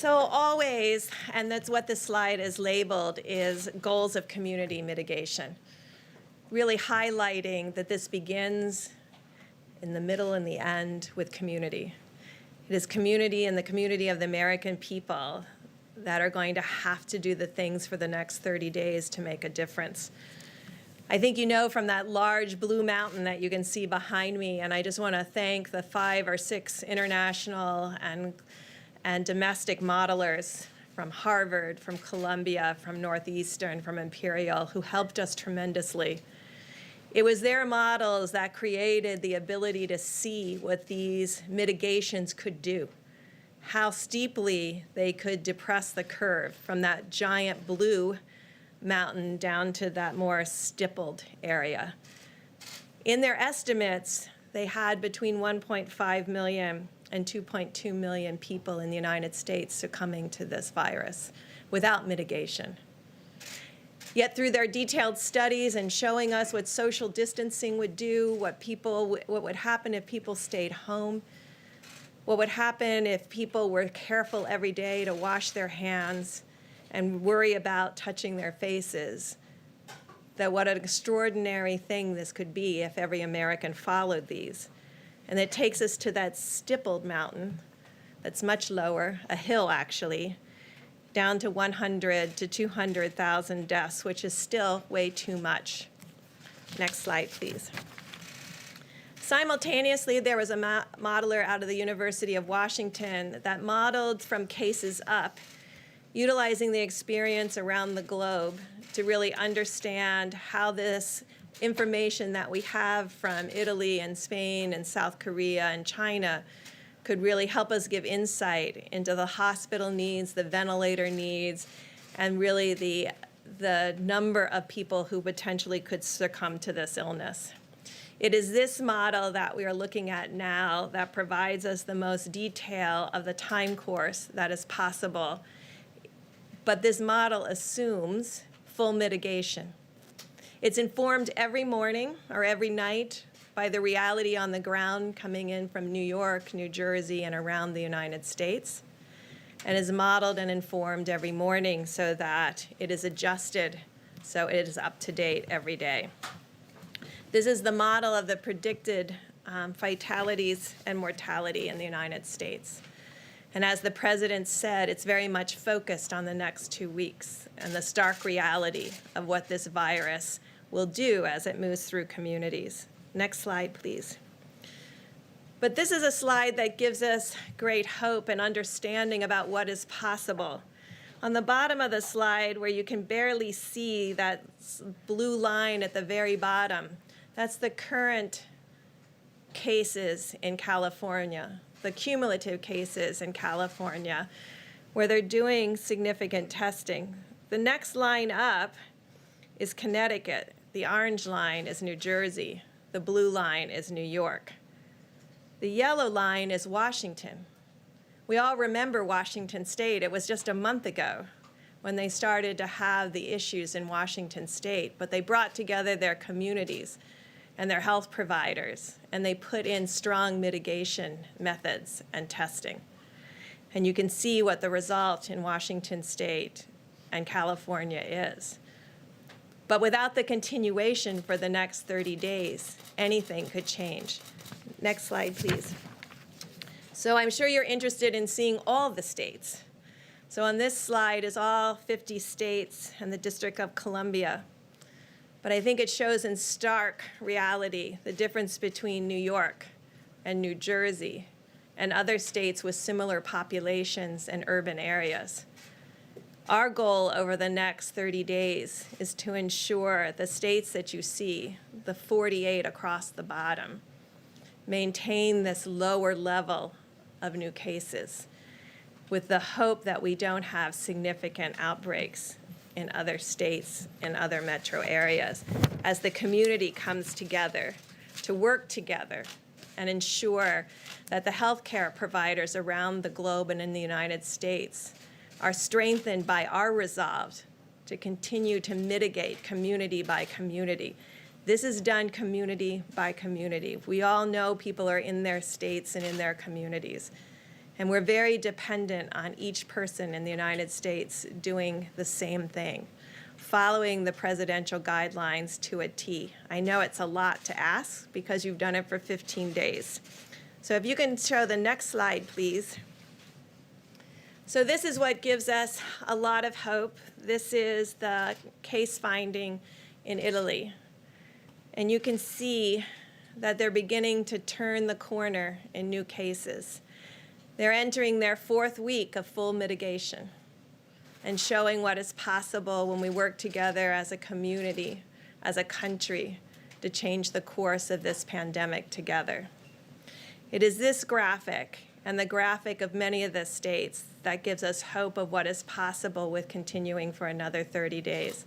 So always, and that's what this slide is labeled, is goals of community mitigation, really highlighting that this begins in the middle and the end with community. It is community and the community of the American people that are going to have to do the things for the next 30 days to make a difference. I think you know from that large blue mountain that you can see behind me, and I just want to thank the 5 or 6 international and domestic modelers from Harvard, from Columbia, from Northeastern, from Imperial, who helped us tremendously. It was their models that created the ability to see what these mitigations could do, how steeply they could depress the curve from that giant blue mountain down to that more stippled area. In their estimates, they had between 1.5 million and 2.2 million people in the United States succumbing to this virus without mitigation. Yet through their detailed studies and showing us what social distancing would do, what would happen if people stayed home, what would happen if people were careful every day to wash their hands and worry about touching their faces, that what an extraordinary thing this could be if every American followed these. And it takes us to that stippled mountain that's much lower, a hill actually, down to 100 to 200,000 deaths, which is still way too much. Next slide, please. Simultaneously, there was a modeler out of the University of Washington that modeled from cases up, utilizing the experience around the globe to really understand how this information that we have from Italy and Spain and South Korea and China could really help us give insight into the hospital needs, the ventilator needs, and really the number of people who potentially could succumb to this illness. It is this model that we are looking at now that provides us the most detail of the time course that is possible. But this model assumes full mitigation. It's informed every morning or every night by the reality on the ground coming in from New York, New Jersey, and around the United States, and is modeled and informed every morning so that it is adjusted so it is up to date every day. This is the model of the predicted fatalities and mortality in the United States. And as the president said, it's very much focused on the next 2 weeks and the stark reality of what this virus will do as it moves through communities. Next slide, please. But this is a slide that gives us great hope and understanding about what is possible. On the bottom of the slide, where you can barely see that blue line at the very bottom, that's the current cases in California, the cumulative cases in California, where they're doing significant testing. The next line up is Connecticut. The orange line is New Jersey. The blue line is New York. The yellow line is Washington. We all remember Washington State. It was just a month ago when they started to have the issues in Washington State, but they brought together their communities and their health providers, and they put in strong mitigation methods and testing. And you can see what the result in Washington State and California is. But without the continuation for the next 30 days, anything could change. Next slide, please. So I'm sure you're interested in seeing all the states. So on this slide is all 50 states and the District of Columbia. But I think it shows in stark reality the difference between New York and New Jersey and other states with similar populations and urban areas. Our goal over the next 30 days is to ensure the states that you see, the 48 across the bottom, maintain this lower level of new cases with the hope that we don't have significant outbreaks in other states and other metro areas as the community comes together to work together and ensure that the healthcare providers around the globe and in the United States are strengthened by our resolve to continue to mitigate community by community. This is done community by community. We all know people are in their states and in their communities. And we're very dependent on each person in the United States doing the same thing, following the presidential guidelines to a T. I know it's a lot to ask because you've done it for 15 days. So if you can show the next slide, please. So this is what gives us a lot of hope. This is the case finding in Italy. And you can see that they're beginning to turn the corner in new cases. They're entering their 4th week of full mitigation and showing what is possible when we work together as a community, as a country, to change the course of this pandemic together. It is this graphic and the graphic of many of the states that gives us hope of what is possible with continuing for another 30 days.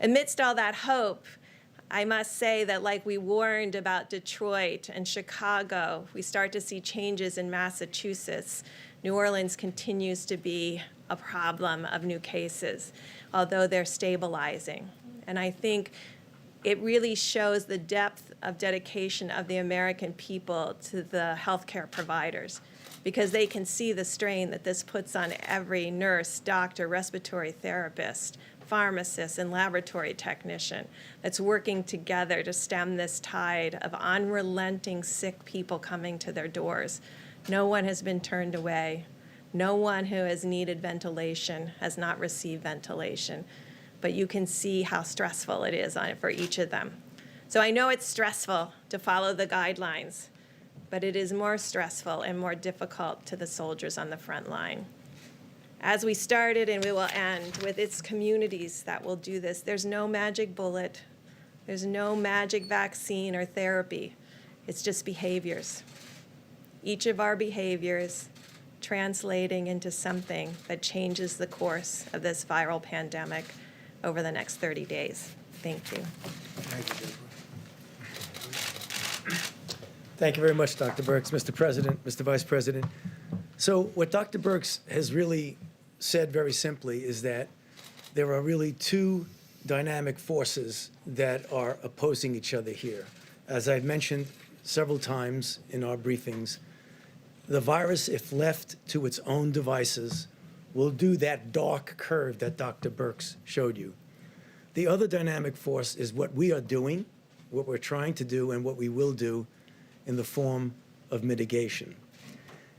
Amidst all that hope, I must say that like we warned about Detroit and Chicago, we start to see changes in Massachusetts. New Orleans continues to be a problem of new cases, although they're stabilizing. And I think it really shows the depth of dedication of the American people to the healthcare providers, because they can see the strain that this puts on every nurse, doctor, respiratory therapist, pharmacist, and laboratory technician that's working together to stem this tide of unrelenting sick people coming to their doors. No one has been turned away. No one who has needed ventilation has not received ventilation. But you can see how stressful it is for each of them. So I know it's stressful to follow the guidelines, but it is more stressful and more difficult to the soldiers on the front line. As we started, and we will end with its communities that will do this, there's no magic bullet. There's no magic vaccine or therapy. It's just behaviors. Each of our behaviors translating into something that changes the course of this viral pandemic over the next 30 days. Thank you. Thank you, Deborah. Thank you very much, Dr. Birx. Mr. President, Mr. Vice President. So what Dr. Birx has really said very simply is that there are really two dynamic forces that are opposing each other here. As I've mentioned several times in our briefings, the virus, if left to its own devices, will do that dark curve that Dr. Birx showed you. The other dynamic force is what we are doing, what we're trying to do, and what we will do in the form of mitigation.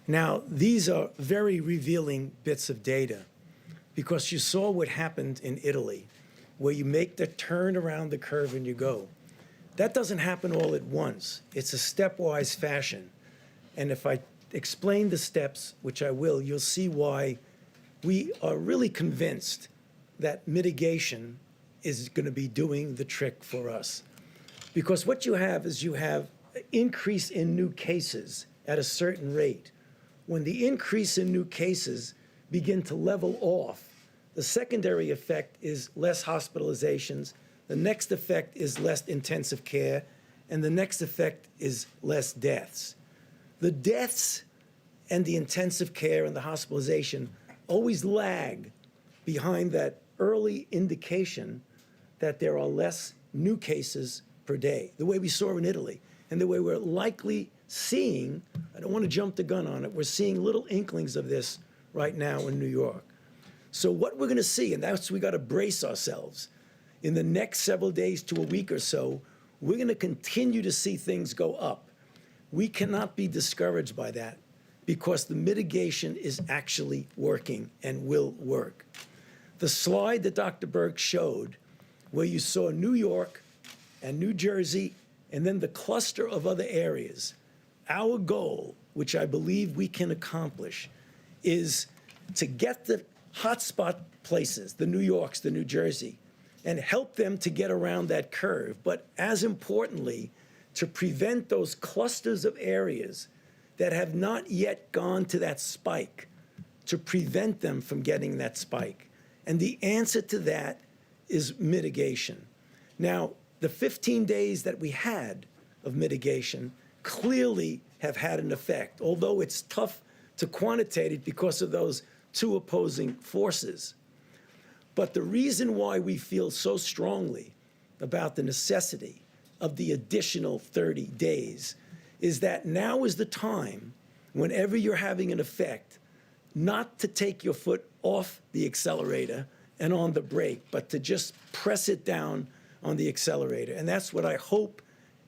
Now, these are very revealing bits of data, because you saw what happened in Italy, where you make the turn around the curve and you go. That doesn't happen all at once. It's a stepwise fashion. And if I explain the steps, which I will, you'll see why we are really convinced that mitigation is going to be doing the trick for us. Because what you have is you have an increase in new cases at a certain rate. When the increase in new cases begin to level off, the secondary effect is less hospitalizations, the next effect is less intensive care, and the next effect is less deaths. The deaths and the intensive care and the hospitalization always lag behind that early indication that there are less new cases per day, the way we saw in Italy, and the way we're likely seeing, I don't want to jump the gun on it, we're seeing little inklings of this right now in New York. So what we're going to see, and that's we got to brace ourselves, in the next several days to a week or so, we're going to continue to see things go up. We cannot be discouraged by that because the mitigation is actually working and will work. The slide that Dr. Birx showed, where you saw New York and New Jersey, and then the cluster of other areas, our goal, which I believe we can accomplish, is to get the hotspot places, the New Yorks, the New Jersey, and help them to get around that curve. But as importantly, to prevent those clusters of areas that have not yet gone to that spike, to prevent them from getting that spike. And the answer to that is mitigation. Now, the 15 days that we had of mitigation clearly have had an effect, although it's tough to quantitate it because of those two opposing forces. But the reason why we feel so strongly about the necessity of the additional 30 days is that now is the time whenever you're having an effect, not to take your foot off the accelerator and on the brake, but to just press it down on the accelerator. And that's what I hope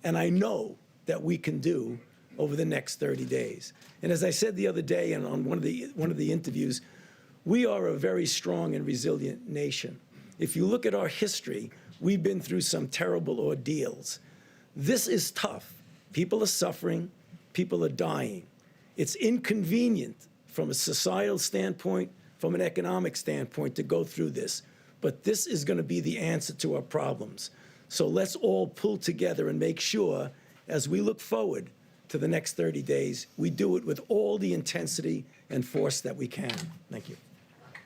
and I know that we can do over the next 30 days. And as I said the other day and on one of the interviews, we are a very strong and resilient nation. If you look at our history, we've been through some terrible ordeals. This is tough. People are suffering. People are dying. It's inconvenient from a societal standpoint, from an economic standpoint, to go through this. But this is going to be the answer to our problems. So let's all pull together and make sure, as we look forward to the next 30 days, we do it with all the intensity and force that we can. Thank you.